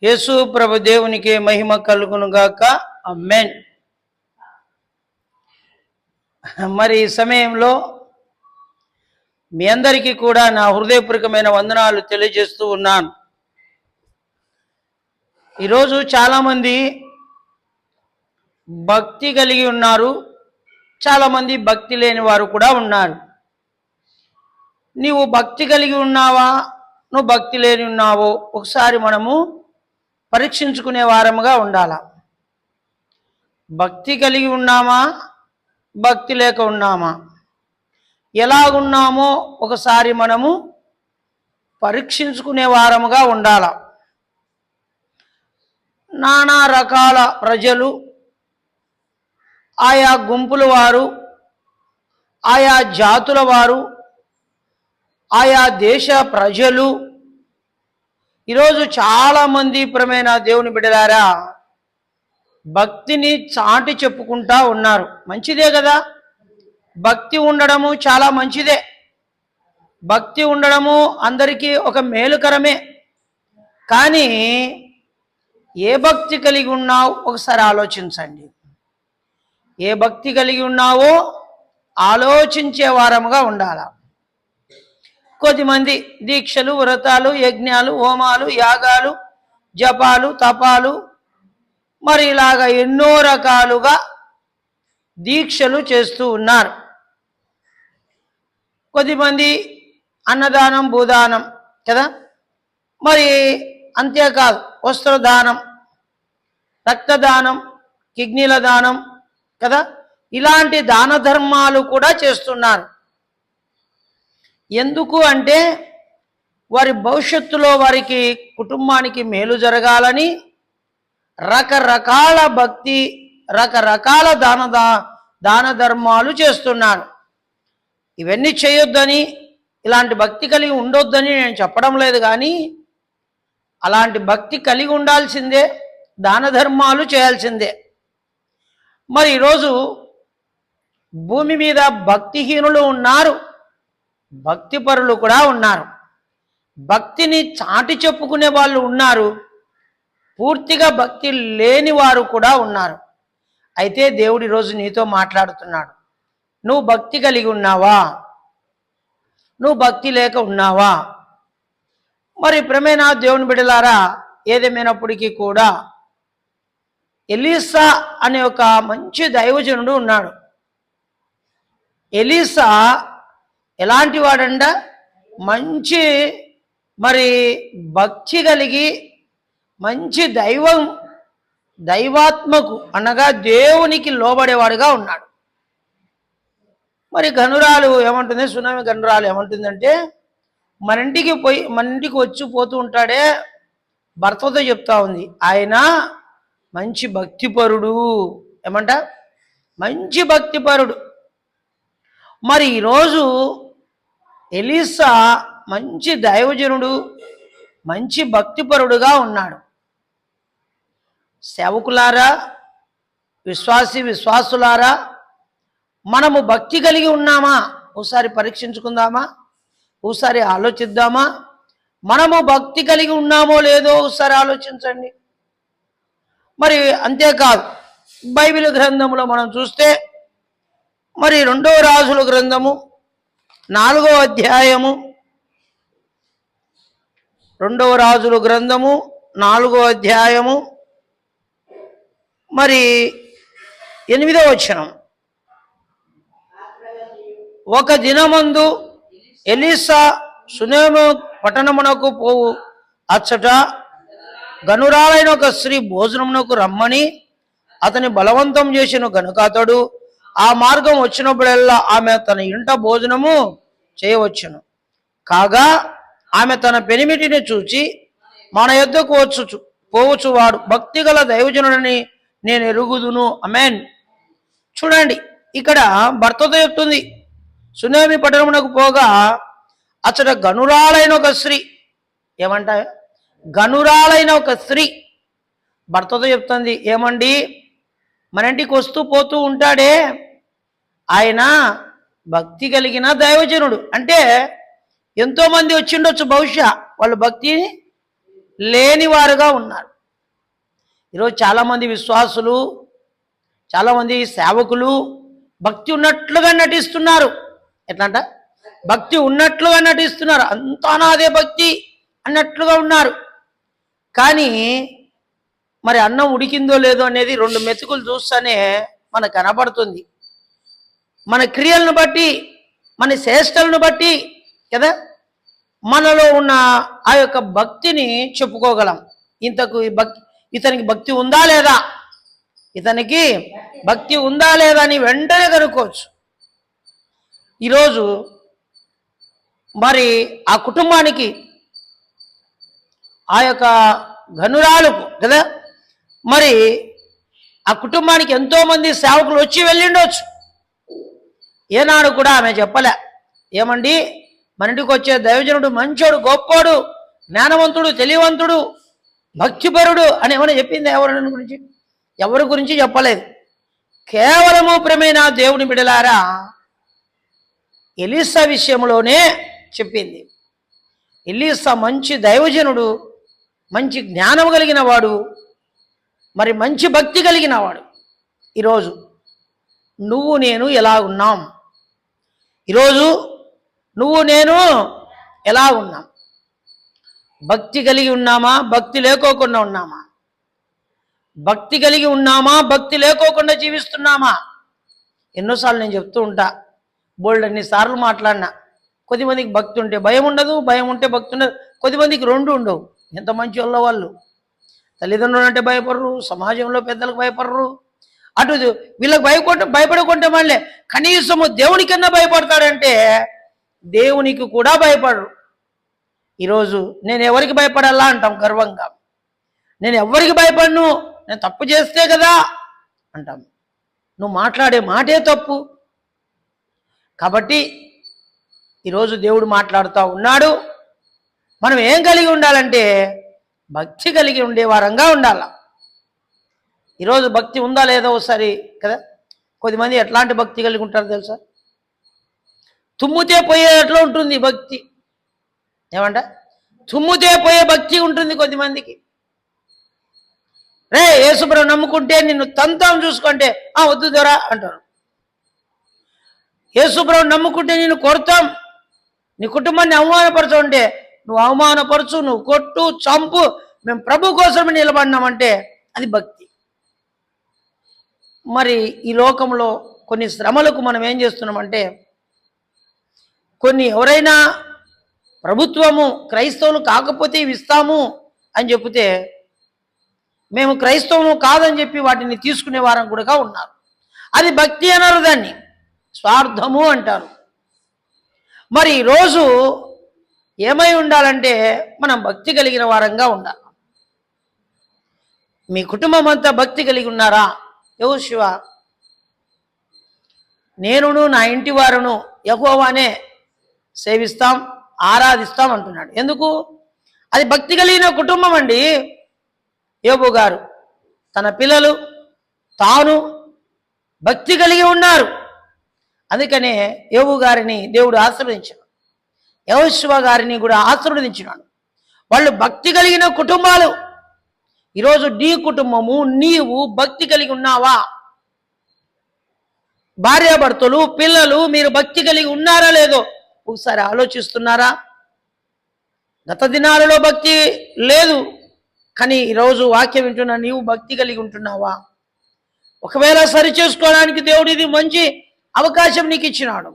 యేసు ప్రభు దేవునికి మహిమ కలుగును గాక. ఆమేన్. మరి ఈ సమయంలో మీ అందరికీ కూడా నా హృదయపూర్వకమైన వందనాలు తెలియజేస్తూ ఉన్నాను. ఈరోజు చాలామంది భక్తి కలిగి ఉన్నారు, చాలామంది భక్తి లేని వారు కూడా ఉన్నారు. నీవు భక్తి కలిగి ఉన్నావా, నువ్వు భక్తి లేని ఉన్నావో ఒకసారి మనము పరీక్షించుకునే వారముగా ఉండాల. భక్తి కలిగి ఉన్నామా, భక్తి లేక ఉన్నామా, ఎలాగున్నామో ఒకసారి మనము పరీక్షించుకునే వారముగా ఉండాల. నానా రకాల ప్రజలు, ఆయా గుంపుల వారు, ఆయా జాతుల వారు, ఆయా దేశ ప్రజలు ఈరోజు చాలామంది ప్రియమైన దేవుని బిడ్డలారా భక్తిని చాటి చెప్పుకుంటా ఉన్నారు. మంచిదే కదా, భక్తి ఉండడము చాలా మంచిదే. భక్తి ఉండడము అందరికీ ఒక మేలుకరమే. కానీ ఏ భక్తి కలిగి ఉన్నావు ఒకసారి ఆలోచించండి. ఏ భక్తి కలిగి ఉన్నావో ఆలోచించే వారముగా ఉండాల. కొద్దిమంది దీక్షలు, వ్రతాలు, యజ్ఞాలు, హోమాలు, యాగాలు, జపాలు, తపాలు, మరి ఇలాగా ఎన్నో రకాలుగా దీక్షలు చేస్తూ ఉన్నారు. కొద్దిమంది అన్నదానం, భూదానం కదా, మరి అంతేకాదు వస్త్రదానం, రక్తదానం, కిడ్నీల దానం కదా, ఇలాంటి దాన ధర్మాలు కూడా చేస్తున్నారు. ఎందుకు అంటే వారి భవిష్యత్తులో వారికి కుటుంబానికి మేలు జరగాలని రకరకాల భక్తి, రకరకాల దాన ధర్మాలు చేస్తున్నారు. ఇవన్నీ చేయొద్దని, ఇలాంటి భక్తి కలిగి ఉండొద్దని నేను చెప్పడం లేదు, కానీ అలాంటి భక్తి కలిగి ఉండాల్సిందే, దాన ధర్మాలు చేయాల్సిందే. మరి ఈరోజు భూమి మీద భక్తిహీనులు ఉన్నారు, భక్తిపరులు కూడా ఉన్నారు. భక్తిని చాటి చెప్పుకునే వాళ్ళు ఉన్నారు, పూర్తిగా భక్తి లేని వారు కూడా ఉన్నారు. అయితే దేవుడు ఈరోజు నీతో మాట్లాడుతున్నాడు. నువ్వు భక్తి కలిగి ఉన్నావా, నువ్వు భక్తి లేక ఉన్నావా? మరి ప్రియమైన దేవుని బిడ్డలారా, ఏదేమైనప్పటికీ కూడా ఎలీసా అనే ఒక మంచి దైవజనుడు ఉన్నాడు. ఎలీసా ఎలాంటి వాడంట? మంచి మరి భక్తి కలిగి, మంచి దైవాత్మకు అనగా దేవునికి లోబడేవాడుగా ఉన్నాడు. మరి గనురాలు ఏమంటుంది, సునామీ గనురాలు ఏమంటుందంటే, మన ఇంటికి వచ్చి పోతూ ఉంటాడే, భర్తతో చెప్తా ఉంది, ఆయన మంచి భక్తిపరుడు. ఏమంట? మంచి భక్తిపరుడు. మరి ఈరోజు ఎలీసా మంచి దైవజనుడు, మంచి భక్తిపరుడుగా ఉన్నాడు. సేవకులారా, విశ్వాసులారా, మనము భక్తి కలిగి ఉన్నామా ఒకసారి పరీక్షించుకుందామా, ఒకసారి ఆలోచిద్దామా? మనము భక్తి కలిగి ఉన్నామో లేదో ఒకసారి ఆలోచించండి. మరి అంతేకాదు, బైబిల్ గ్రంథంలో మనం చూస్తే మరి 2వ రాజుల గ్రంథము 4వ అధ్యాయము, 2వ రాజుల గ్రంథము 4వ అధ్యాయము మరి 8వ వచనం. ఒక దినమందు ఎలీసా సునేము పట్టణమునకు పోవు అచ్చట గనురాలైన ఒక స్త్రీ భోజనమునకు రమ్మని అతని బలవంతం చేసిన గనుక అతడు ఆ మార్గం వచ్చినప్పుడల్లా ఆమె తన ఇంట భోజనము చేయవచ్చును. కాగా ఆమె తన పెనిమిటిని చూచి మన యొద్దకు పోవచ్చు వాడు భక్తి గల దైవజనుడని నేను ఎరుగుదును. ఆమేన్. చూడండి, ఇక్కడ భర్తతో చెప్తుంది, సునేమి పట్టణమునకు పోగా అచ్చట గనురాలైన ఒక స్త్రీ, ఏమంట? గనురాలైన ఒక స్త్రీ భర్తతో చెప్తుంది, ఏమండి, మన ఇంటికి వస్తూ పోతూ ఉంటాడే, ఆయన భక్తి కలిగిన దైవజనుడు. అంటే ఎంతోమంది వచ్చిండొచ్చు, బహుశా వాళ్ళు భక్తిని లేనివారుగా ఉన్నారు. ఈరోజు చాలామంది విశ్వాసులు, చాలామంది సేవకులు భక్తి ఉన్నట్లుగా నటిస్తున్నారు. ఎట్లంట? భక్తి ఉన్నట్లుగా నటిస్తున్నారు, అంతా నాదే భక్తి అన్నట్లుగా ఉన్నారు. కానీ మరి అన్నం ఉడికిందో లేదో అనేది 2 మెతుకులు చూస్తేనే మనకు కనబడుతుంది. మన క్రియలను బట్టి, మన చేష్టలను బట్టి కదా మనలో ఉన్న ఆ యొక్క భక్తిని చెప్పుకోగలం. ఇతనికి భక్తి ఉందా లేదా, ఇతనికి భక్తి ఉందా లేదా అని వెంటనే కనుక్కోవచ్చు. ఈరోజు మరి ఆ కుటుంబానికి, ఆ యొక్క ఘనురాలకు కదా మరి ఆ కుటుంబానికి ఎంతోమంది సేవకులు వచ్చి వెళ్ళిండొచ్చు. ఏనాడు కూడా ఆమె చెప్పలే, ఏమండి మన ఇంటికి వచ్చే దైవజనుడు మంచోడు, గొప్పోడు, జ్ఞానవంతుడు, తెలివంతుడు, భక్తిపరుడు అని ఏమైనా చెప్పింది? ఎవరి గురించి చెప్పలేదు. కేవలము ప్రేమైన దేవుని బిడ్డలారా ఎలీసా విషయంలోనే చెప్పింది. ఎలీసా మంచి దైవజనుడు, మంచి జ్ఞానం కలిగిన వాడు, మరి మంచి భక్తి కలిగిన వాడు. ఈరోజు నువ్వు నేను ఎలా ఉన్నాం? ఈరోజు నువ్వు నేను ఎలా ఉన్నాం? భక్తి కలిగి ఉన్నామా, భక్తి లేకోకుండా ఉన్నామా? భక్తి కలిగి ఉన్నామా, భక్తి లేకోకుండా జీవిస్తున్నామా? ఎన్నోసార్లు నేను చెప్తూ ఉంటా, బోల్డ్ సార్లు మాట్లాడినా. కొద్దిమందికి భక్తి ఉంటే భయం ఉండదు, భయం ఉంటే భక్తి ఉండదు. కొద్దిమందికి 2 ఉండవు. ఎంత మంచి వాళ్ళు, తల్లిదండ్రులు అంటే భయపడరు, సమాజంలో పెద్దలకు భయపడరు. అటు వీళ్ళకి భయపడకుంటే మళ్ళీ కనీసము దేవునికన్నా భయపడతాడంటే దేవునికి కూడా భయపడరు. ఈరోజు నేను ఎవరికి భయపడాలా అంటాం గర్వంగా. నేను ఎవరికి భయపడను, నేను తప్పు చేస్తే కదా అంటాం. నువ్వు మాట్లాడే మాటే తప్పు. కాబట్టి ఈరోజు దేవుడు మాట్లాడుతూ ఉన్నాడు. మనం ఏం కలిగి ఉండాలంటే భక్తి కలిగి ఉండే వారంగా ఉండాల. ఈరోజు భక్తి ఉందా లేదా ఒకసారి కదా. కొద్దిమంది ఎట్లాంటి భక్తి కలిగి ఉంటారు తెలుసా? తుమ్ముతే పోయేట్లో ఉంటుంది భక్తి. ఏమంట? తుమ్ముతే పోయే భక్తి ఉంటుంది కొద్దిమందికి. రే యేసుప్రభువు నమ్ముకుంటే నిన్ను తంతం చూసుకుంటే వద్దు దొరా అంటారు. యేసుప్రభువు నమ్ముకుంటే నిన్ను కొడతాం, నీ కుటుంబాన్ని అవమానపరచుంటే నువ్వు అవమానపరచు, నువ్వు కొట్టు, చంపు, మేము ప్రభు కోసమే నిలబడినామంటే అది భక్తి. మరి ఈ లోకంలో కొన్ని శ్రమలకు మనం ఏం చేస్తున్నామంటే, కొన్ని ఎవరైనా ప్రభుత్వము క్రైస్తవులు కాకపోతే ఇవి ఇస్తాము అని చెప్తే మేము క్రైస్తవులు కాదని చెప్పి వాటిని తీసుకునే వారం కూడా ఉన్నారు. అది భక్తి అన్నారు, దాన్ని స్వార్థము అంటారు. మరి ఈరోజు ఏమై ఉండాలంటే మనం భక్తి కలిగిన వారంగా ఉండాలి. మీ కుటుంబం అంతా భక్తి కలిగి ఉన్నారా? యెహోషువ నేనును నా ఇంటి వారును యెహోవానే సేవిస్తాం, ఆరాధిస్తాం అంటున్నాడు. ఎందుకు? అది భక్తి కలిగిన కుటుంబం అండి. యోబు గారు తన పిల్లలు తాను భక్తి కలిగి ఉన్నారు. అందుకనే యోబు గారిని దేవుడు ఆశీర్వదించాడు, యెహోషువ గారిని కూడా ఆశీర్వదించినాడు. వాళ్ళు భక్తి కలిగిన కుటుంబాలు. ఈరోజు నీ కుటుంబము, నీవు భక్తి కలిగి ఉన్నావా? భార్యాభర్తలు, పిల్లలు మీరు భక్తి కలిగి ఉన్నారా లేదో ఒకసారి ఆలోచిస్తున్నారా? గత దినాలలో భక్తి లేదు, కానీ ఈరోజు వాక్యం వింటున్నా నీవు భక్తి కలిగి ఉంటున్నావా? ఒకవేళ సరి చేసుకోవడానికి దేవుడు ఇది మంచి అవకాశం నీకు ఇచ్చినాడు.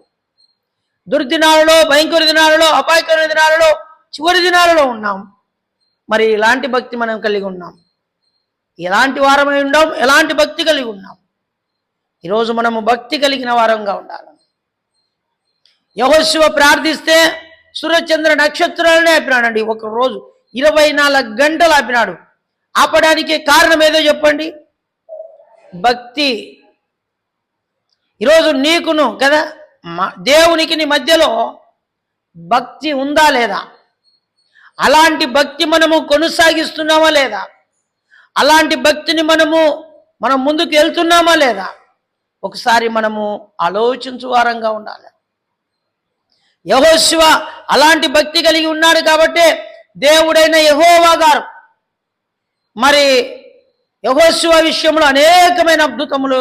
దుర్దినాలలో, భయంకర దినాలలో, అపాయకర దినాలలో, చివరి దినాలలో ఉన్నాం. మరి ఎలాంటి భక్తి మనం కలిగి ఉన్నాం? ఎలాంటి వారమై ఉన్నాం? ఎలాంటి భక్తి కలిగి ఉన్నాం? ఈరోజు మనము భక్తి కలిగిన వారంగా ఉండాలి. యెహోషువ ప్రార్థిస్తే సూర్యచంద్ర నక్షత్రాలనే ఆపినాడండి. ఒక రోజు 24 గంటలు ఆపినాడు. ఆపడానికి కారణం ఏదో చెప్పండి? భక్తి. ఈరోజు నీకును కదా దేవునికి నీ మధ్యలో భక్తి ఉందా లేదా? అలాంటి భక్తి మనము కొనసాగిస్తున్నామా లేదా? అలాంటి భక్తిని మనం ముందుకు వెళ్తున్నామా లేదా? ఒకసారి మనము ఆలోచించు వారంగా ఉండాలి. యెహోషువ అలాంటి భక్తి కలిగి ఉన్నాడు కాబట్టి దేవుడైన యెహోవా గారు మరి యెహోషువ విషయంలో అనేకమైన అద్భుతములు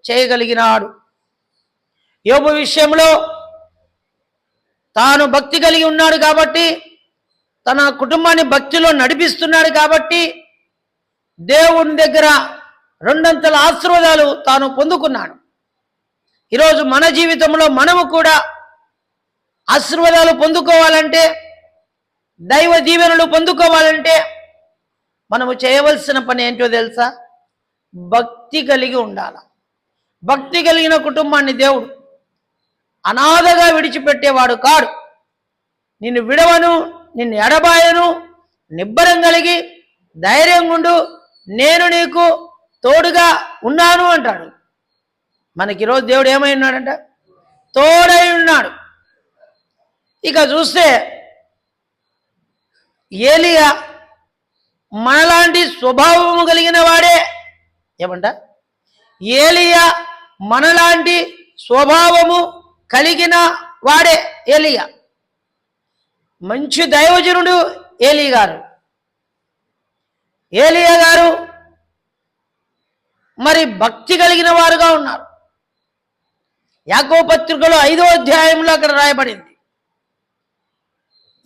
చేయగలిగినాడు. యోబు విషయంలో తాను భక్తి కలిగి ఉన్నాడు కాబట్టి, తన కుటుంబాన్ని భక్తిలో నడిపిస్తున్నాడు కాబట్టి దేవుని దగ్గర రెండంతల ఆశీర్వాదాలు తాను పొందుకున్నాడు. ఈరోజు మన జీవితంలో మనము కూడా ఆశీర్వాదాలు పొందుకోవాలంటే, దైవ దీవెనలు పొందుకోవాలంటే మనము చేయవలసిన పని ఏంటో తెలుసా? భక్తి కలిగి ఉండాలి. భక్తి కలిగిన కుటుంబాన్ని దేవుడు అనాథగా విడిచిపెట్టేవాడు కాడు. నిన్ను విడవను, నిన్ను ఎడబాయను, నిబ్బరం కలిగి ధైర్యంగా ఉండు, నేను నీకు తోడుగా ఉన్నాను అంటాడు. మనకి ఈరోజు దేవుడు ఏమై ఉన్నాడంట? తోడై ఉన్నాడు. ఇక చూస్తే ఏలియా మనలాంటి స్వభావము కలిగిన వాడే. ఏమంట? ఏలియా మనలాంటి స్వభావము కలిగిన వాడే ఏలియా. మంచి దైవజనుడు ఏలియా గారు మరి భక్తి కలిగిన వారుగా ఉన్నారు. యాకోబు పత్రికలో 5వ అధ్యాయంలో అక్కడ రాయబడింది,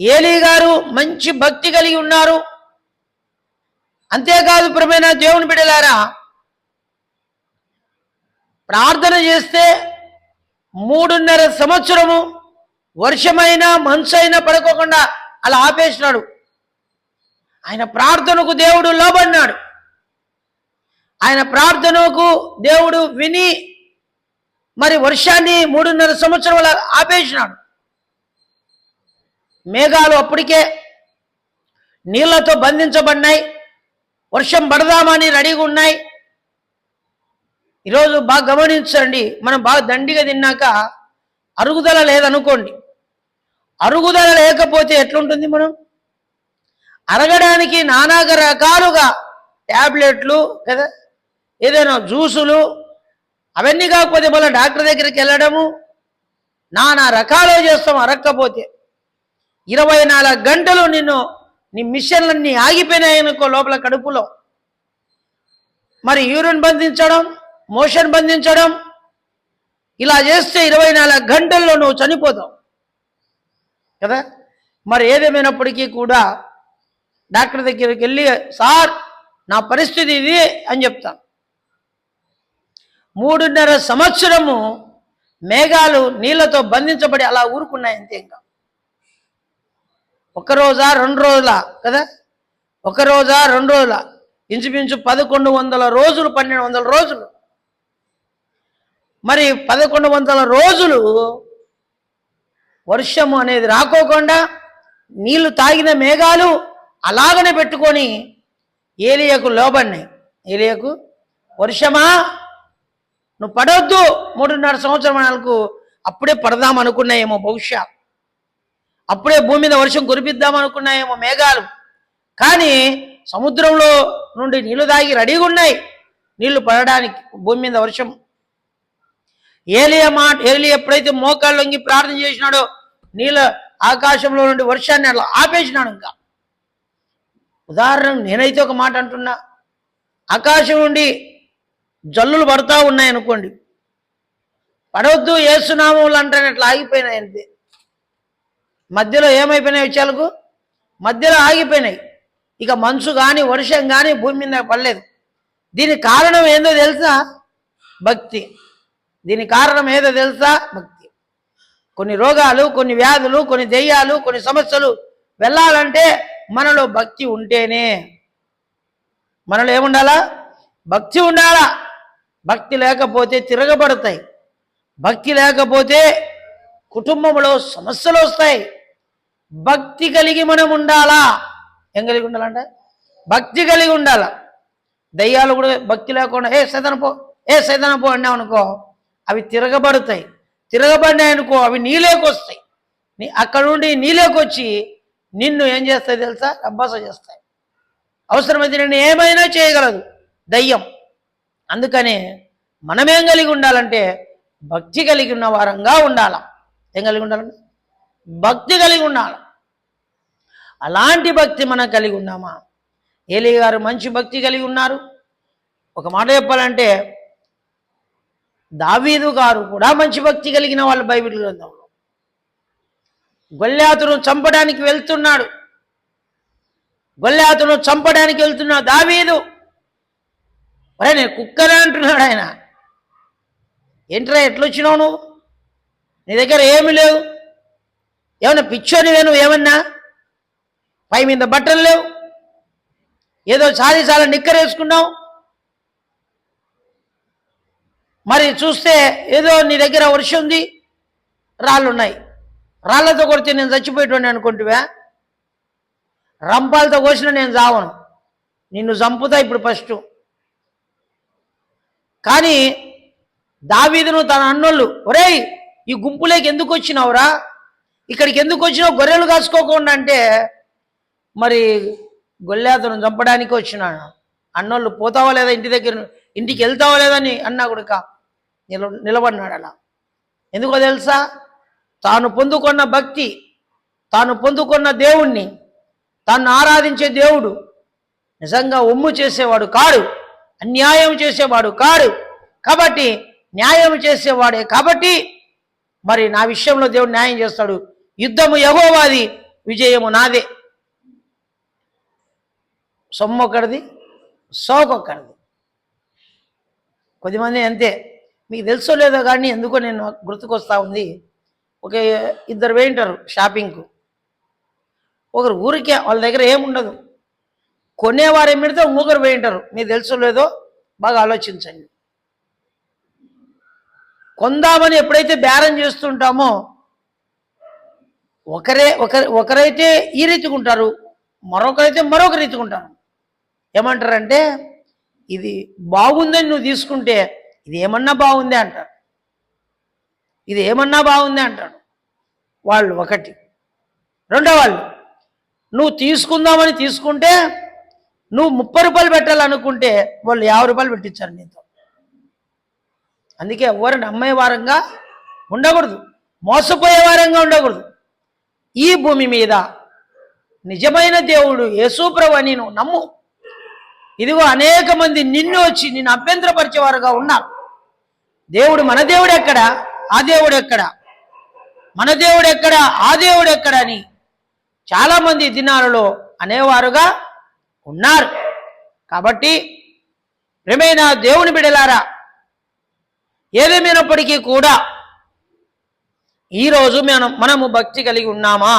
ఏలియా గారు మంచి భక్తి కలిగి ఉన్నారు. అంతేకాదు ప్రియమైన దేవుని బిడ్డలారా, ప్రార్థన చేస్తే 3.5 సంవత్సరము వర్షమైనా మంచైనా పడుకోకుండా అలా ఆపేసినాడు. ఆయన ప్రార్థనకు దేవుడు లోబడినాడు. ఆయన ప్రార్థనకు దేవుడు విని మరి వర్షాన్ని 3.5 సంవత్సరాల ఆపేసినాడు. మేఘాలు అప్పటికే నీళ్లతో బంధించబడినాయి, వర్షం పడదామని రెడీగా ఉన్నాయి. ఈరోజు బాగా గమనించండి, మనం బాగా దండిగా తిన్నాక అరుగుదల లేదనుకోండి, అరుగుదల లేకపోతే ఎట్లుంటుంది? మనం అరగడానికి నానా రకాలుగా ట్యాబ్లెట్లు కదా, ఏదైనా జ్యూసులు, అవన్నీ కాకపోతే మళ్ళీ డాక్టర్ దగ్గరికి వెళ్ళడము, నానా రకాలు చేస్తాం. అరక్కపోతే 24 గంటలు నీ మిషన్లన్నీ ఆగిపోయినాయనుకో లోపల కడుపులో, మరి యూరిన్ బంధించడం, మోషన్ బంధించడం, ఇలా చేస్తే 24 గంటల్లో నువ్వు చనిపోతావు కదా. మరి ఏదేమైనప్పటికీ కూడా డాక్టర్ దగ్గరికి వెళ్ళి, సార్ నా పరిస్థితి ఇది అని చెప్తాం. 3.5 సంవత్సరము మేఘాలు నీళ్లతో బంధించబడి అలా ఊరుకున్నాయి అంతే. ఇంకా 1 రోజా 2 రోజుల కదా, 1 రోజా 2 రోజుల, ఇంచుమించు 1100 రోజులు, 1200 రోజులు. మరి 1100 రోజులు వర్షము అనేది రాకోకుండా నీళ్లు తాగిన మేఘాలు అలాగనే పెట్టుకొని ఏలియాకు లోబడినాయి. ఏలియాకు, వర్షమా నువ్వు పడవద్దు, 3.5 సంవత్సరాలకు అప్పుడే పడదాం అనుకున్నాయేమో, బహుశా అప్పుడే భూమి మీద వర్షం కురిపిద్దాం అనుకున్నాయేమో మేఘాలు. కానీ సముద్రంలో నుండి నీళ్లు తాగి రెడీగా ఉన్నాయి నీళ్లు పడడానికి, భూమి మీద వర్షం. ఏలియా ఎప్పుడైతే మోకాళ్ళు వంగి ప్రార్థన చేసినాడో నీళ్ళ ఆకాశంలో నుండి వర్షాన్ని అట్లా ఆపేసినాడు. ఇంకా ఉదాహరణకు నేనైతే ఒక మాట అంటున్నా, ఆకాశం నుండి జల్లులు పడతా ఉన్నాయి అనుకోండి, పడవద్దు యేసునామములు అంటే అట్లా ఆగిపోయినాయి అంతే. మధ్యలో ఏమైపోయినాయి? విషయాలకు మధ్యలో ఆగిపోయినాయి. ఇక మంచు కానీ వర్షం కానీ భూమి మీద పడలేదు. దీనికి కారణం ఏందో తెలుసా? భక్తి. దీనికి కారణం ఏదో తెలుసా? భక్తి. కొన్ని రోగాలు, కొన్ని వ్యాధులు, కొన్ని దెయ్యాలు, కొన్ని సమస్యలు వెళ్ళాలంటే మనలో భక్తి ఉంటేనే. మనలో ఏముండాలా? భక్తి ఉండాలా. భక్తి లేకపోతే తిరగబడతాయి, భక్తి లేకపోతే కుటుంబంలో సమస్యలు వస్తాయి. భక్తి కలిగి మనం ఉండాలా. ఏం కలిగి ఉండాలంటే భక్తి కలిగి ఉండాల. దయ్యాలు కూడా భక్తి లేకుండా ఏ సైతాన పో అన్నామనుకో, అవి తిరగబడతాయి. తిరగబడినాయి అనుకో, అవి నీలేకొస్తాయి. అక్కడ నుండి నీలేకొచ్చి నిన్ను ఏం చేస్తాయి తెలుసా? అబ్బాస చేస్తాయి. అవసరమైతే నేను ఏమైనా చేయగలదు దయ్యం. అందుకనే మనమేం కలిగి ఉండాలంటే భక్తి కలిగి ఉన్న వారంగా ఉండాల. ఏం కలిగి ఉండాలంటే భక్తి కలిగి ఉండాలి. అలాంటి భక్తి మనం కలిగి ఉన్నామా? ఏలీ గారు మంచి భక్తి కలిగి ఉన్నారు. ఒక మాట చెప్పాలంటే దావీదు గారు కూడా మంచి భక్తి కలిగిన వాళ్ళు. బైబిల్ గ్రంథంలో గొల్యాతును చంపడానికి వెళ్తున్నాడు. గొల్యాతును చంపడానికి వెళ్తున్న దావీదు, అరే నేను కుక్కనే అంటున్నాడు ఆయన. ఏంట్రా ఎట్లొచ్చినావు నువ్వు? నీ దగ్గర ఏమి లేవు, ఏమన్నా పిచ్చోనివే నువ్వు, ఏమన్నా పై మీద బట్టలు లేవు, ఏదో చాలా నిక్కరేసుకున్నావు, మరి చూస్తే ఏదో నీ దగ్గర వర్షం ఉంది, రాళ్ళున్నాయి, రాళ్లతో కొడితే నేను చచ్చిపోయేటోని అనుకుంటువా? రంపాలతో కోసిన నేను చావను, నిన్ను చంపుతా ఇప్పుడు ఫస్ట్. కానీ దావీదును తన అన్నోళ్ళు, ఒరేయ్ ఈ గుంపులోకి ఎందుకు వచ్చినావురా, ఇక్కడికి ఎందుకు వచ్చినావు, గొర్రెలు కాసుకోకుండా అంటే, మరి గొల్యాతును చంపడానికి వచ్చినాను. అన్నోళ్ళు పోతావా లేదా ఇంటి దగ్గర, ఇంటికి వెళ్తావా లేదని అన్నా కూడా నిలబడినాడు అలా. ఎందుకో తెలుసా? తాను పొందుకున్న భక్తి, తాను పొందుకున్న దేవుణ్ణి, తాను ఆరాధించే దేవుడు నిజంగా ఒమ్ము చేసేవాడు కాడు, అన్యాయం చేసేవాడు కాడు. కాబట్టి న్యాయం చేసేవాడే కాబట్టి మరి నా విషయంలో దేవుడు న్యాయం చేస్తాడు. యుద్ధము యెహోవాది, విజయము నాదే. సొమ్మొక్కడిది, సోకొక్కడిది. కొద్దిమంది అంతే, మీకు తెలుసో లేదో కానీ ఎందుకో నేను గుర్తుకొస్తా ఉంది. ఒక ఇద్దరు వేయింటారు షాపింగ్కు. ఒకరు ఊరికే వాళ్ళ దగ్గర ఏముండదు, కొనేవారు ఏమిడితే ఇంకొకరు వేయింటారు. మీకు తెలుసో లేదో బాగా ఆలోచించండి. కొందామని ఎప్పుడైతే బేరం చేస్తుంటామో ఒకరైతే ఈ రీతిగా ఉంటారు, మరొకరైతే మరొక రీతిగా ఉంటారు. ఏమంటారంటే ఇది బాగుందని నువ్వు తీసుకుంటే ఇది ఏమన్నా బాగుంది అంటారు, ఇది ఏమన్నా బాగుంది అంటాడు వాళ్ళు. ఒకటి. రెండో వాళ్ళు, నువ్వు తీసుకుందామని తీసుకుంటే నువ్వు 30 రూపాయలు పెట్టాలనుకుంటే వాళ్ళు 50 రూపాయలు పెట్టించారు నీతో. అందుకే ఎవరిని అమ్మే వారంగా ఉండకూడదు, మోసపోయే వారంగా ఉండకూడదు. ఈ భూమి మీద నిజమైన దేవుడు యేసు ప్రభువుని నువ్వు నమ్ము. ఇదిగో అనేక మంది నిన్ను వచ్చి నిన్ను అభ్యంతరపరిచేవారుగా ఉన్నారు. దేవుడు మన దేవుడు ఎక్కడ, ఆ దేవుడు ఎక్కడ, మన దేవుడు ఎక్కడ, ఆ దేవుడు ఎక్కడ అని చాలామంది దినాలలో అనేవారుగా ఉన్నారు. కాబట్టి ప్రియమైన దేవుని బిడ్డలారా, ఏదేమైనప్పటికీ కూడా ఈరోజు మనము భక్తి కలిగి ఉన్నామా?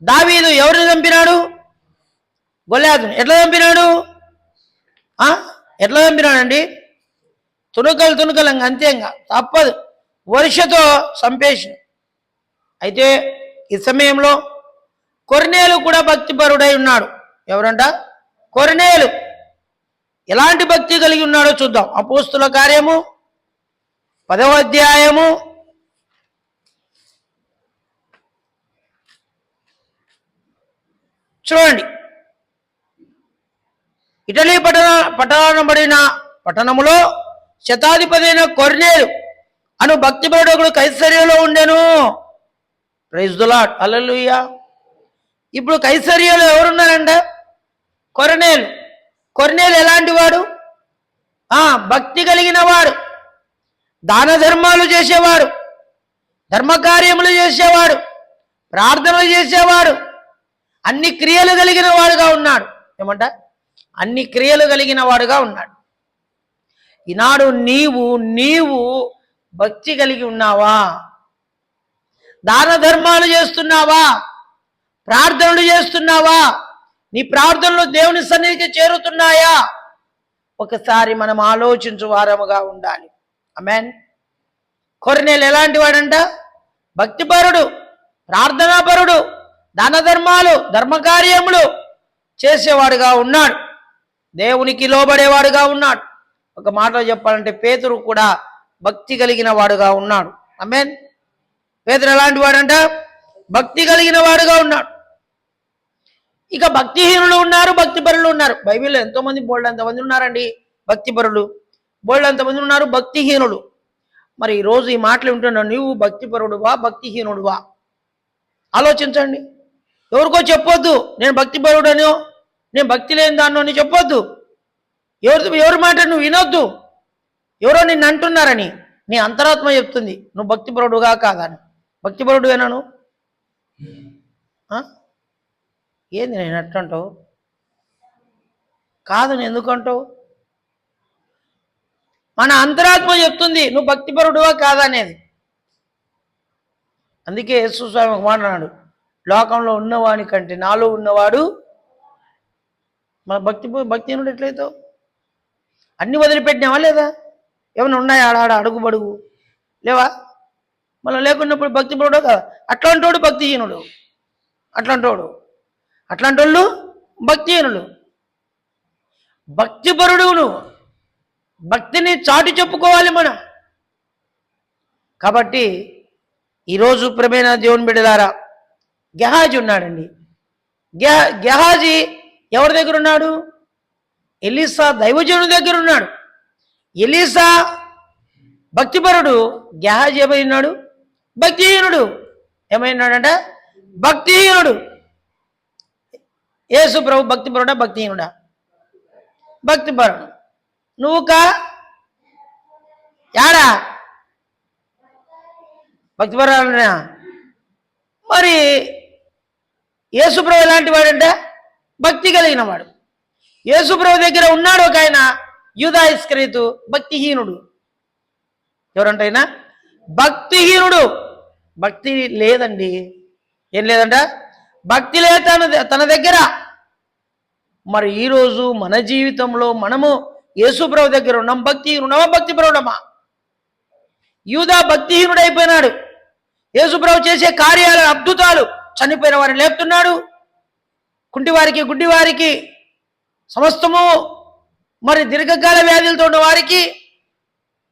దావీదు ఎవరిని చంపినాడు? గొల్యాతును. ఎట్లా చంపినాడు? ఎట్లా చంపినాడండి? తుణుకలు అంతేంగా తప్పదు, వర్షతో చంపేసి. అయితే ఈ సమయంలో కొర్నేలు కూడా భక్తిపరుడై ఉన్నాడు. ఎవరంట? కొర్నేలు. ఎలాంటి భక్తి కలిగి ఉన్నాడో చూద్దాం. అపోస్తుల కార్యము 10వ అధ్యాయము 'చూడండి. ఇటలీ పట్టణబడిన పట్టణములో శతాధిపతి అయిన కొర్నేలు అను భక్తిపరుడు కైసరియలో ఉండెను. ప్రైజ్ ది లార్డ్, హల్లెలూయా. ఇప్పుడు కైసరియలో ఎవరున్నారంట? కొర్నేలు. కొర్నేలు ఎలాంటి వాడు? భక్తి కలిగిన వాడు, దాన ధర్మాలు చేసేవాడు, ధర్మకార్యములు చేసేవాడు, ప్రార్థనలు చేసేవాడు, అన్ని క్రియలు కలిగిన వాడుగా ఉన్నాడు. ఏమంట? అన్ని క్రియలు కలిగిన వాడుగా ఉన్నాడు. ఈనాడు నీవు భక్తి కలిగి ఉన్నావా? దాన ధర్మాలు చేస్తున్నావా? ప్రార్థనలు చేస్తున్నావా? నీ ప్రార్థనలు దేవుని సన్నిధికి చేరుతున్నాయా? ఒకసారి మనం ఆలోచించు వారముగా ఉండాలి. ఆమేన్. కొర్నేలు ఎలాంటి వాడంట? భక్తిపరుడు, ప్రార్థనాపరుడు, దాన ధర్మాలు, ధర్మకార్యములు చేసేవాడుగా ఉన్నాడు, దేవునికి లోబడేవాడుగా ఉన్నాడు. ఒక మాటలో చెప్పాలంటే పేతురు కూడా భక్తి కలిగిన వాడుగా ఉన్నాడు. ఆమేన్. పేతురు ఎలాంటి వాడంట? భక్తి కలిగిన వాడుగా ఉన్నాడు. ఇక భక్తిహీనులు ఉన్నారు, భక్తిపరులు ఉన్నారు. బైబిల్లో ఎంతోమంది బోల్డంతమంది ఉన్నారండి భక్తిపరులు, బోల్డంతమంది ఉన్నారు భక్తిహీనులు. మరి ఈరోజు ఈ మాటలు వింటున్నావు, నువ్వు భక్తిపరుడువా భక్తిహీనుడువా? ఆలోచించండి. ఎవరికో చెప్పొద్దు నేను భక్తిపరుడనో నేను భక్తి లేని దాన్ని అని చెప్పొద్దు. ఎవరి మాట నువ్వు వినొద్దు. ఎవరో నిన్ను అంటున్నారని. నీ అంతరాత్మ చెప్తుంది నువ్వు భక్తిపరుడుగా కాదని. భక్తిపరుడువేనా నువ్వు? ఏంది నేను ఎట్లంటావు? కాదని ఎందుకంటావు? మన అంతరాత్మ చెప్తుంది నువ్వు భక్తిపరుడువా కాదనేది. అందుకే యేసు స్వామి ఒక మాట అన్నాడు, లోకంలో ఉన్నవాని కంటే నాలో ఉన్నవాడు. మన భక్తిహీనుడు ఎట్లయితావు? అన్ని వదిలిపెట్టినావా లేదా? ఏమైనా ఉన్నాయా ఆడ అడుగుబడుగు లేవా? మళ్ళీ లేకున్నప్పుడు భక్తిపరుడు కదా. అట్లాంటోడు భక్తిహీనుడు. అట్లాంటి వాళ్ళు భక్తిహీనులు. భక్తిపరుడు నువ్వు. భక్తిని చాటి చెప్పుకోవాలి మనం. కాబట్టి ఈరోజు ప్రియమైన దేవుని బిడ్డలారా, గెహాజీ ఉన్నాడండి. గెహాజీ ఎవరి దగ్గర ఉన్నాడు? ఎలీసా దైవజనుడి దగ్గర ఉన్నాడు. ఎలీసా భక్తిపరుడు, గెహాజీ ఏమైనాడు? భక్తిహీనుడు. ఏమైనాడంట? భక్తిహీనుడు. యేసు ప్రభు భక్తిపరుడా భక్తిహీనుడా? భక్తిపరుడు. నువ్వు యాడా భక్తిపరుడా? మరి యేసుప్రభు ఎలాంటి వాడంటే భక్తి కలిగిన వాడు. యేసుప్రభు దగ్గర ఉన్నాడు ఒక ఆయన, యూదా ఇస్కరియోతు, భక్తిహీనుడు. ఎవరంటైనా భక్తిహీనుడు. భక్తి లేదండి. ఏం లేదంట? భక్తి లేదు తన దగ్గర. మరి ఈరోజు మన జీవితంలో మనము యేసుప్రభు దగ్గర ఉన్నాం. భక్తిహీనుడమా భక్తిపరుడమా? యూదా భక్తిహీనుడు అయిపోయినాడు. యేసుప్రభు చేసే కార్యాలు, అద్భుతాలు, చనిపోయిన వారిని లేపుతున్నాడు, కుంటివారికి గుడ్డివారికి సమస్తము, మరి దీర్ఘకాల వ్యాధులతో ఉన్న వారికి,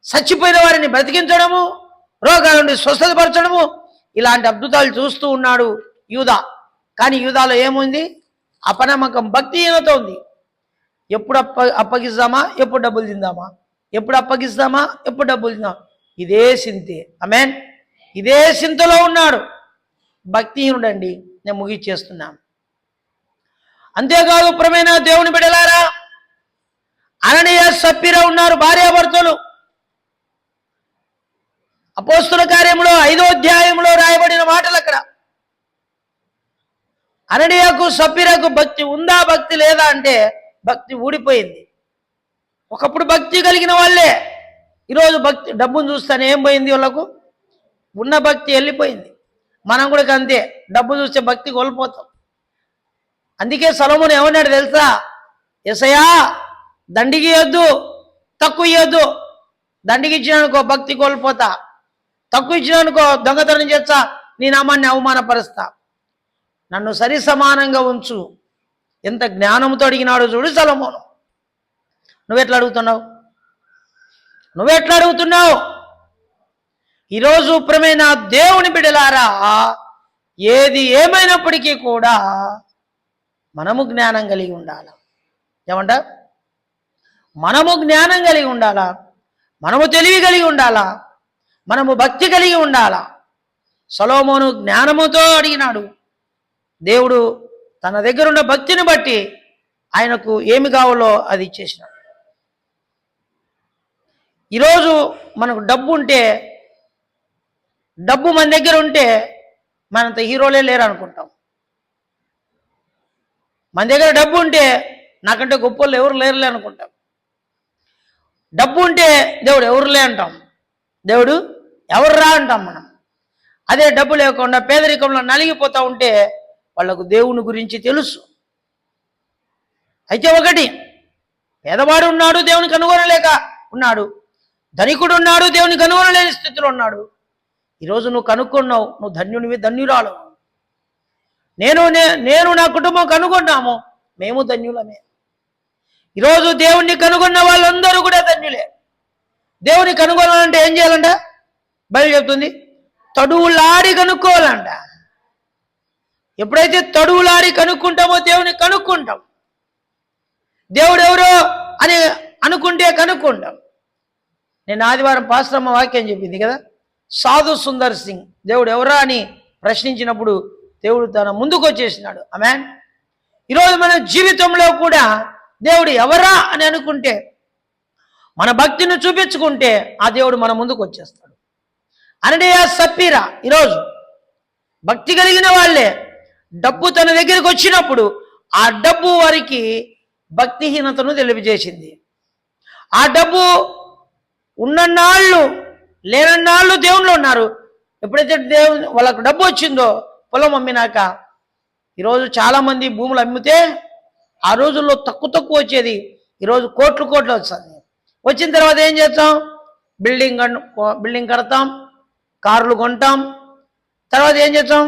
చచ్చిపోయిన వారిని బ్రతికించడము, రోగాల నుండి స్వస్థతపరచడము, ఇలాంటి అద్భుతాలు చూస్తూ ఉన్నాడు యూదా. కానీ యూదాలో ఏముంది? అపనమ్మకం, భక్తిహీనత ఉంది. ఎప్పుడు అప్పగిస్తామా, ఎప్పుడు డబ్బులు తిందామా, ఎప్పుడు అప్పగిస్తామా, ఎప్పుడు డబ్బులు తిందామా, ఇదే సింతే. ఆమేన్. ఇదే సింతలో ఉన్నాడు భక్తిహీనుడండి. నేను ముగిచ్చేస్తున్నాను. అంతేకాదు ప్రియమైన దేవుని బిడ్డలారా, అననీయ సప్పీరా ఉన్నారు, భార్యాభర్తలు. అపోస్తుల కార్యములో 5వ అధ్యాయంలో రాయబడిన మాటలు అక్కడ. అననీయకు సప్పీరాకు భక్తి ఉందా, భక్తి లేదా అంటే భక్తి ఊడిపోయింది. ఒకప్పుడు భక్తి కలిగిన వాళ్ళే ఈరోజు భక్తి, డబ్బును చూస్తానే ఏం పోయింది వాళ్ళకు? ఉన్న భక్తి వెళ్ళిపోయింది. మనం కూడా అంతే, డబ్బు చూస్తే భక్తి కోల్పోతాం. అందుకే సొలొమోను ఏమన్నాడు తెలుసా? యేసయ్యా దండికి ఇవ్వద్దు, తక్కువ ఇవ్వద్దు. దండికి ఇచ్చినానుకో భక్తి కోల్పోతా, తక్కువ ఇచ్చినానుకో దొంగతనం చేస్తా, నీ నామాన్ని అవమానపరుస్తా. నన్ను సరి సమానంగా ఉంచు. ఎంత జ్ఞానంతో అడిగినాడు చూడు సొలొమోను. నువ్వెట్లా అడుగుతున్నావు? ఈరోజు ప్రియమైన దేవుని బిడ్డలారా, ఏది ఏమైనప్పటికీ కూడా మనము జ్ఞానం కలిగి ఉండాలి. ఏమంట? మనము జ్ఞానం కలిగి ఉండాలా, మనము తెలివి కలిగి ఉండాలా, మనము భక్తి కలిగి ఉండాలా. సొలొమోను జ్ఞానముతో అడిగినాడు. దేవుడు తన దగ్గర ఉన్న భక్తిని బట్టి ఆయనకు ఏమి కావాలో అది ఇచ్చేసినాడు. ఈరోజు మనకు డబ్బు ఉంటే, డబ్బు మన దగ్గర ఉంటే మనంత హీరోలే లేరు అనుకుంటాం. మన దగ్గర డబ్బు ఉంటే నాకంటే గొప్ప వాళ్ళు ఎవరు లేరులే అనుకుంటాం. డబ్బు ఉంటే దేవుడు ఎవరులే అంటాం, దేవుడు ఎవర్రా అంటాం మనం. అదే డబ్బు లేకుండా పేదరికంలో నలిగిపోతూ ఉంటే వాళ్ళకు దేవుని గురించి తెలుసు. అయితే ఒకటి, పేదవాడు ఉన్నాడు, దేవుని కనుగొనలేక ఉన్నాడు. ధనికుడు ఉన్నాడు, దేవుని కనుగొనలేని స్థితిలో ఉన్నాడు. ఈరోజు నువ్వు కనుక్కున్నావు, నువ్వు ధన్యునివి, ధన్యురాలు. నేను నా కుటుంబం కనుగొన్నాము, మేము ధన్యులమే. ఈరోజు దేవుణ్ణి కనుగొన్న వాళ్ళందరూ కూడా ధన్యులే. దేవుని కనుగొనాలంటే ఏం చేయాలంట? బైబిల్ చెప్తుంది, తడువులాడి కనుక్కోవాలంట. ఎప్పుడైతే తడువులాడి కనుక్కుంటామో దేవుని కనుక్కుంటాం. దేవుడు ఎవరో అని అనుకుంటే కనుక్కుంటాం. నేను ఆదివారం పాస్టమ్మ వాక్యం చెప్పింది కదా, సాధు సుందర్ సింగ్ దేవుడు ఎవరా అని ప్రశ్నించినప్పుడు దేవుడు తన ముందుకు వచ్చేసినాడు. ఆమేన్. ఈరోజు మన జీవితంలో కూడా దేవుడు ఎవరా అని అనుకుంటే, మన భక్తిని చూపించుకుంటే ఆ దేవుడు మన ముందుకు వచ్చేస్తాడు. అననీయ సప్పీరా ఈరోజు భక్తి కలిగిన వాళ్ళే. డబ్బు తన దగ్గరికి వచ్చినప్పుడు ఆ డబ్బు వారికి భక్తిహీనతను తెలియజేసింది. ఆ డబ్బు ఉన్నన్నాళ్ళు లేనన్నాళ్ళు దేవుళ్ళు ఉన్నారు. ఎప్పుడైతే వాళ్ళకు డబ్బు వచ్చిందో, పొలం అమ్మినాక, ఈరోజు చాలామంది భూములు అమ్మితే ఆ రోజుల్లో తక్కువ వచ్చేది, ఈరోజు కోట్లు వస్తుంది. వచ్చిన తర్వాత ఏం చేస్తాం? బిల్డింగ్ కడతాం, కార్లు కొంటాం. తర్వాత ఏం చేస్తాం?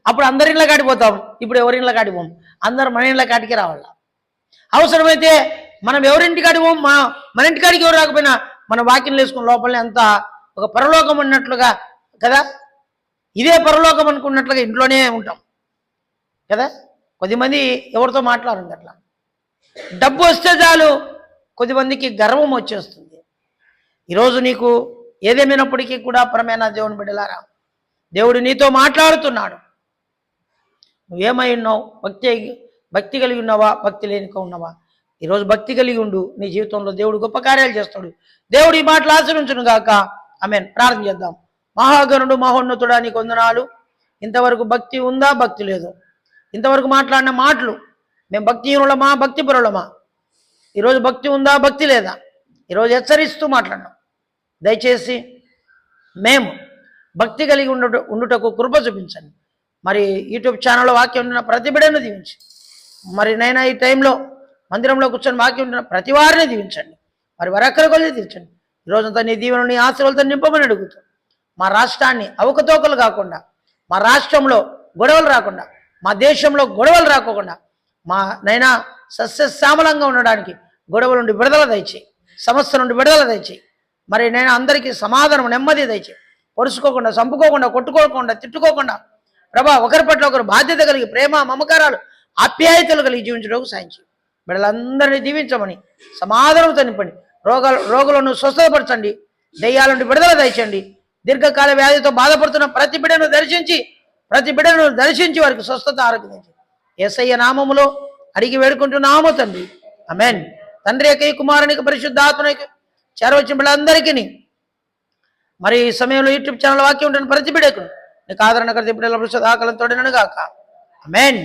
అప్పుడు అందరి ఇళ్ళ కాడిపోతాం. ఇప్పుడు ఎవరి ఇళ్ళ కాడిపోం, అందరు మన ఇళ్ళ కాడికి రావాల. అవసరమైతే మనం ఎవరింటి కాడిపోం, మన ఇంటి కాడికి ఎవరు రాకపోయినా మన వాకిన్లు వేసుకుని లోపలనే అంతా ఒక పరలోకం ఉన్నట్లుగా కదా, ఇదే పరలోకం అనుకున్నట్లుగా ఇంట్లోనే ఉంటాం కదా. కొద్దిమంది ఎవరితో మాట్లాడండి అట్లా. డబ్బు వస్తే చాలు కొద్దిమందికి గర్వం వచ్చేస్తుంది. ఈరోజు నీకు ఏదేమైనప్పటికీ కూడా పరమైన దేవుని బిడ్డలారా, దేవుడు నీతో మాట్లాడుతున్నాడు. నువ్వేమై ఉన్నావు? భక్తి కలిగి ఉన్నావా? భక్తి లేనిక ఉన్నావా? ఈరోజు భక్తి కలిగి ఉండు. నీ జీవితంలో దేవుడు గొప్ప కార్యాలు చేస్తాడు. దేవుడు ఈ మాటలు ఆచరించును గాక. ఆమేన్. ప్రార్థన చేద్దాం. మహాగణుడు మహోన్నతుడా, నీకు వందనాలు. ఇంతవరకు భక్తి ఉందా? భక్తి లేదు. ఇంతవరకు మాట్లాడిన మాటలు మేము భక్తిహీనులమా? భక్తిపరులమా? ఈరోజు భక్తి ఉందా? భక్తి లేదా? ఈరోజు హెచ్చరిస్తూ మాట్లాడినాం. దయచేసి మేము భక్తి కలిగి ఉండుటకు కృప చూపించండి. మరి యూట్యూబ్ ఛానల్లో వాక్యం ఉంటున్న ప్రతి బిడ్డను దీవించి, మరి నైనా ఈ టైంలో మందిరంలో కూర్చొని వాక్యం ఉంటున్న ప్రతి వారిని దీవించండి. మరి వరక్కల కొలిది తీర్చండి. ఈరోజంతా నీ దీవెనని ఆశీర్వాదాలతో నింపమని అడుగుతాం. మా రాష్ట్రాన్ని అవకతవకలు కాకుండా, మా రాష్ట్రంలో గొడవలు రాకుండా, మా దేశంలో గొడవలు రాకోకుండా, మా నైనా సస్యశ్యామలంగా ఉండడానికి గొడవల నుండి విడుదల దయచేయి, సమస్య నుండి విడుదల దయచేయి. మరి నేను అందరికీ సమాధానం, నెమ్మది దయచేయి. పొరుచుకోకుండా, చంపుకోకుండా, కొట్టుకోకుండా, తిట్టుకోకుండా ప్రభా, ఒకరి పట్ల ఒకరు బాధ్యత కలిగి, ప్రేమ, మమకారాలు, ఆప్యాయతలు కలిగి జీవించడానికి సాయం చేయి. బిడ్డలందరినీ దీవించమని, సమాధానంతో నింపండి. రోగులను స్వస్థపరచండి, దయ్యాల నుండి విడుదల దయచండి. దీర్ఘకాల వ్యాధితో బాధపడుతున్న ప్రతి బిడ్డను దర్శించి వారికి స్వస్థత, ఆరోగ్యం దయచేయండి. యేసయ్య నామములో అడిగి వేడుకుంటున్నాము తండ్రి. ఆమేన్. తండ్రి యొక్క కుమారునికి పరిశుద్ధాత్మనికి చేరవచ్చిన బిడ్డలందరికీ మరి ఈ సమయంలో యూట్యూబ్ ఛానల్ వాక్యం ఉంటుంది ప్రతి బిడ్డకు నీకు ఆదరణ కలిసి బిడ్డల పరిశుద్ధ ఆకలంతో గాక. ఆమేన్.